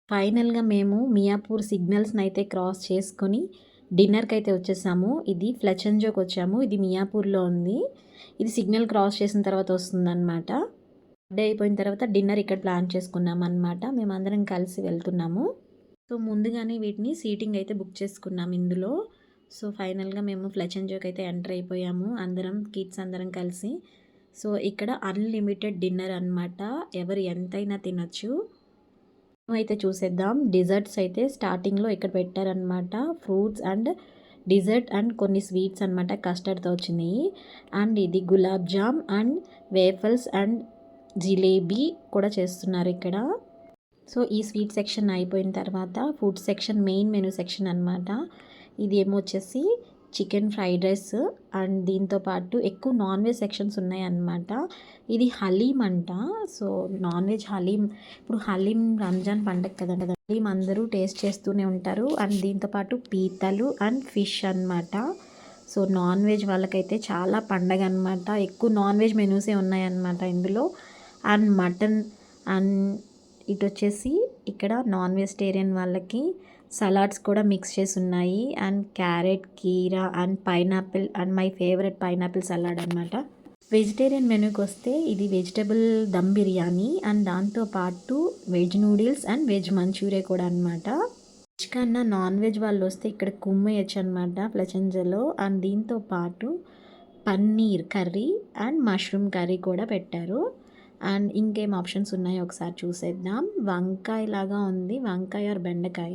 ఫైనల్‌గా మేము మియాపూర్ సిగ్నల్స్‌ని అయితే క్రాస్ చేసుకొని డిన్నర్‌కి అయితే వచ్చేసాము. ఇది ఫ్లెచెంజోకి వచ్చాము. ఇది మియాపూర్‌లో ఉంది. ఇది సిగ్నల్ క్రాస్ చేసిన తర్వాత వస్తుందన్నమాట. డే అయిపోయిన తర్వాత డిన్నర్ ఇక్కడ ప్లాన్ చేసుకున్నామన్నమాట. మేమందరం కలిసి వెళ్తున్నాము. సో, ముందుగానే వీటిని సీటింగ్ అయితే బుక్ చేసుకున్నాం ఇందులో. సో, ఫైనల్‌గా మేము ఫ్లెచెంజోకి అయితే ఎంటర్ అయిపోయాము. అందరం కిడ్స్ అందరం కలిసి. సో, ఇక్కడ అన్‌లిమిటెడ్ డిన్నర్ అన్నమాట. ఎవరు ఎంతైనా తినొచ్చు. అయితే చూసేద్దాం. డిజర్ట్స్ అయితే స్టార్టింగ్‌లో ఇక్కడ పెట్టారనమాట. ఫ్రూట్స్ అండ్ డిజర్ట్ అండ్ కొన్ని స్వీట్స్ అనమాట. కస్టర్డ్‌తో వచ్చినాయి. అండ్ ఇది gulab jam and waffles and jalebi కూడా చేస్తున్నారు ఇక్కడ. సో, ఈ స్వీట్ సెక్షన్ అయిపోయిన తర్వాత food section main menu section అనమాట. ఇది ఏమో వచ్చేసి చికెన్ ఫ్రైడ్ రైస్ అండ్ దీంతో పాటు ఎక్కువ నాన్ వెజ్ సెక్షన్స్ ఉన్నాయన్నమాట. ఇది హలీం అంట. So, non veg haleem. ఇప్పుడు హలీం రంజాన్ పండగ కదండి. హలీం అందరూ టేస్ట్ చేస్తూనే ఉంటారు. అండ్ దీంతో పాటు పీతలు అండ్ ఫిష్ అనమాట. సో, నాన్ వెజ్ వాళ్ళకైతే చాలా పండగ అనమాట. ఎక్కువ నాన్ వెజ్ మెనూసే ఉన్నాయన్నమాట ఇందులో. అండ్ మటన్ అండ్ ఇటు వచ్చేసి ఇక్కడ నాన్ వెజిటేరియన్ వాళ్ళకి సలాడ్స్ కూడా మిక్స్ చేసి ఉన్నాయి. అండ్ క్యారెట్, కీరా and pineapple and my favourite pineapple salad అనమాట. వెజిటేరియన్ మెనూకి వస్తే ఇది వెజిటబుల్ దమ్ బిర్యానీ అండ్ దాంతోపాటు veg noodles and veg manchurian కూడా అనమాట. వెజ్ కన్నా నాన్ వెజ్ వాళ్ళు వస్తే ఇక్కడ కుమ్మేయచ్చు అనమాట ఫ్లెచెంజలో. అండ్ దీంతో పాటు paneer curry and mushroom curry కూడా పెట్టారు. అండ్ ఇంకేం ఆప్షన్స్ ఉన్నాయో ఒకసారి చూసేద్దాం. వంకాయ లాగా ఉంది. వంకాయ ఆర్ బెండకాయ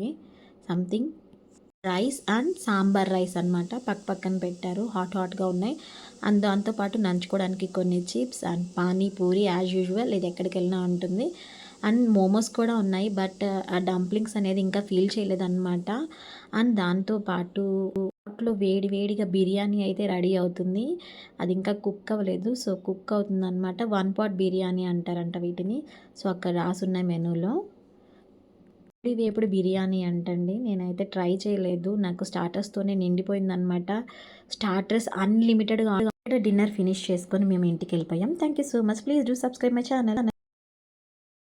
something. Rice and sambar rice అనమాట. పక్కన పెట్టారు. హాట్గా ఉన్నాయి. అండ్ దాంతోపాటు నంచుకోవడానికి కొన్ని chips and panipuri as usual ఇది ఎక్కడికి వెళ్ళినా ఉంటుంది. అండ్ మోమోస్ కూడా ఉన్నాయి. బట్ ఆ డంప్లింగ్స్ అనేది ఇంకా ఫీల్ చేయలేదన్నమాట. అండ్ దాంతోపాటు పాట్లో వేడిగా బిర్యానీ అయితే రెడీ అవుతుంది. అది ఇంకా కుక్ అవ్వలేదు. సో, కుక్ అవుతుందన్నమాట. 1 పాట్ బిర్యానీ అంటారంట వీటిని. సో, అక్కడ రాసున్నాయి మెనూలో. వేపుడు బిర్యానీ అంటండి. నేనైతే ట్రై చేయలేదు. నాకు స్టార్టర్స్తోనే నిండిపోయిందనమాట. స్టార్టర్స్ అన్‌లిమిటెడ్‌గా డిన్నర్ ఫినిష్ చేసుకొని మేము ఇంటికి వెళ్ళిపోయాం. Thank you so much. Please do subscribe my channel.